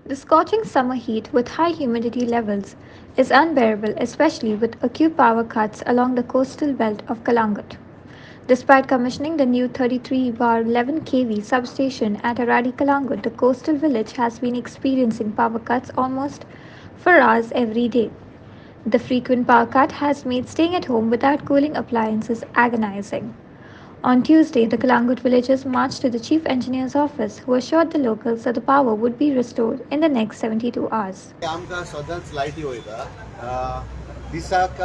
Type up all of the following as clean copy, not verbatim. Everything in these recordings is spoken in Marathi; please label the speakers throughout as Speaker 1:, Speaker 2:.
Speaker 1: The scorching summer heat with high humidity levels is unbearable, especially with acute power cuts along the coastal belt of Calangute. Despite commissioning the new 33/11 kV substation at Arradi Calangute, the coastal village has been experiencing power cuts almost for hours every day. The frequent power cut has made staying at home without cooling appliances agonizing. On Tuesday, the Calangute villagers marched to the chief engineer's office, who assured the locals that the power would be restored in the next 72 hours.
Speaker 2: आमकां सदांच लायटी वयता दिसाक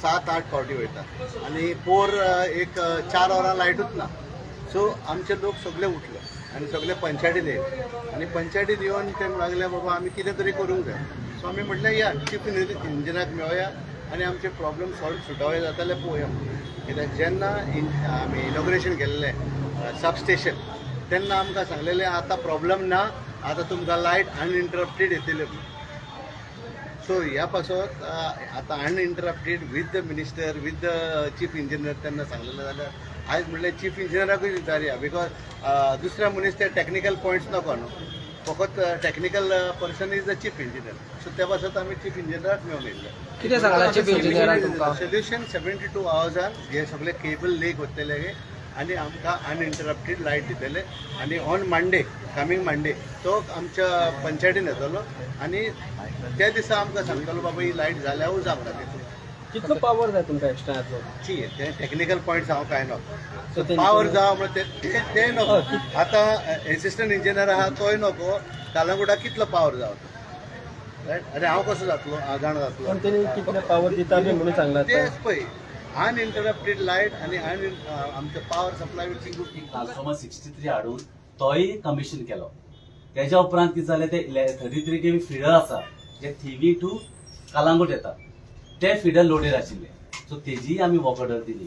Speaker 2: 7-8 फावटी वयता आनी पोर एक 4 वरां लायटूच ना. सो आमचे लोक सगळे उठले आनी सगळे पंचायतीन येयले आनी पंचायतीन येवन ते लागले बाबा आमी कितें तरी करूंक जाय. सो आमी म्हटलें या चीफ इंजिनियराक मेळोया आनी आमचे प्रॉब्लेम सॉल्व सुटावे जाता जाल्यार पळोवया. कित्याक जेन्ना आमी इनॉग्रेशन केल्लें सबस्टेशन तेन्ना आमकां सांगलेलें आतां प्रॉब्लेम ना, आता तुमकां लायट अनइंटरप्टेड येतले. सो ह्या पासत आता uninterrupted with the minister with the chief engineer त्यांना सांगलेलं जाल्यार आयज म्हणलें चीफ इंजिनियराकूय विचारया. बिकॉज दुसऱ्या मनीस ते टॅक्निकल पॉयंट्स नको न्हू, फकत technical person is the chief engineer. So त्या पासत आमी चीफ इंजिनियराक मेळून येयले.
Speaker 3: कितें सांगलां चीफ इंजिनियरान तुमकां?
Speaker 2: सोल्युशन 72 आवर्सान हे सगळे केबल लीक वतले आनी आमकां अनइंटरप्टेड लायट दितले आनी ऑन मंडे कमिंग मंडे तो आमच्या पंचायतीन येतलो आनी त्या दिसा आमकां सांगतलो बाबा ही लायट जाल्यार जावंक ना.
Speaker 3: कितलो पावर जाय तुमकां एक्स्ट्रा येतलो?
Speaker 2: ची ते टॅक्निकल पॉयंट्स हांव काय नको. सो पावर जावं म्हणून ते नको. आतां एसिस्टंट इंजिनियर आहा तोय नको. कालांगुटाक कितलो पावर जावं रायट. आनी हांव कसो जातलो जाण जातलो.
Speaker 3: पण तेणी कितले पावर दिता बी म्हणून सांगला.
Speaker 2: तेच पळय अनइंटरप्टेड लायट आनी आमचे पावर सप्लाय
Speaker 4: ट्रान्सफॉर्मर 63 हाडून तोय कमिशन केलो. त्याच्या उपरांत कितें जालें ते 33 केवी फिडर आसा जे थिवी टू कालांगूट येता ते फिडर लोडेड आशिल्ले. सो तेजी आमी वर्क ऑर्डर दिली.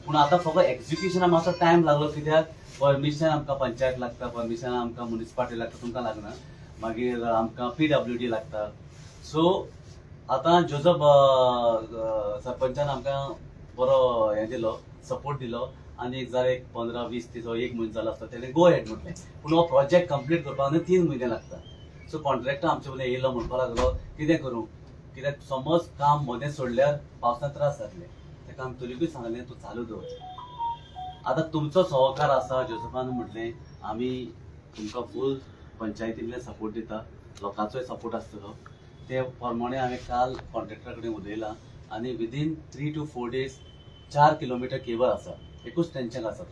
Speaker 4: पूण आतां फकत एक्झिक्युशनाक मातसो टायम लागलो कित्याक परमिशन आमकां पंचायत लागता, परमिशन आमकां म्युनिसिपालिटी लागता, तुमकां लागना. मागीर आमकां PWD लागता. सो आतां जोजफ सरपंचान आमकां बरो हें दिलो, सपोर्ट दिलो आनी एक 15-20 दीस एक म्हयनो जालो आसता तेणें गो हेड म्हटलें. पूण हो प्रोजेक्ट कंप्लीट करपाक 3 म्हयने लागता. सो कॉन्ट्रॅक्टर आमचे कडेन येयलो म्हणपाक लागलो कितें करूं, कित्याक समज काम मदें सोडल्यार पावसांत त्रास जातले. ताका आमी तरीकूय सांगलें तूं चालू दवर. आतां तुमचो सहकार आसा. जोसफान म्हटलें आमी तुमकां फूल पंचायतींतल्यान सपोर्ट दिता, लोकांचोय सपोर्ट आसतलो. ते प्रमाणे हांवें काल कॉन्ट्रॅक्टरा कडेन उलयलां आनी within 3 to 4 days 4 kilometre cable आसा. एकूच टेन्शन आसा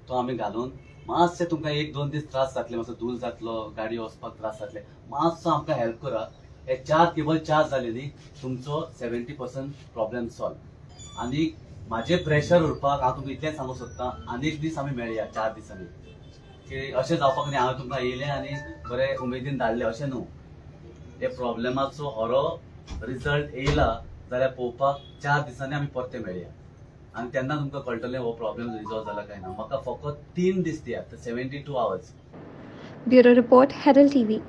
Speaker 4: तो आमी घालून मातशें तुमकां 1-2 दीस त्रास जातले, मातसो धूल जातलो, गाडी वचपाक त्रास जातले, मातसो आमकां हेल्प करा. हे 4 केबल चार्ज जाले न्ही तुमचो 70% प्रॉब्लेम सॉल्व. आनी म्हाजें प्रेशर उरपाक हांव तुमकां इतलें सांगूंक सोदतां आनीक दीस आमी मेळया 4 दिसांनी. की अशें जावपाक न्ही हांवें तुमकां येयलें आनी बरें उमेदीन धाडलें अशें न्हू. हे प्रॉब्लेमाचो खरो रिजल्ट येयला जाल्यार पळोवपाक 4 दिसांनी आमी परते मेळया आनी तेन्ना तुमकां कळटलें हो प्रॉब्लेम रिजॉल्व जाला काय ना. म्हाका फकत 3 दीस दियात, 72 hours.
Speaker 1: Bureau Report, Herald TV.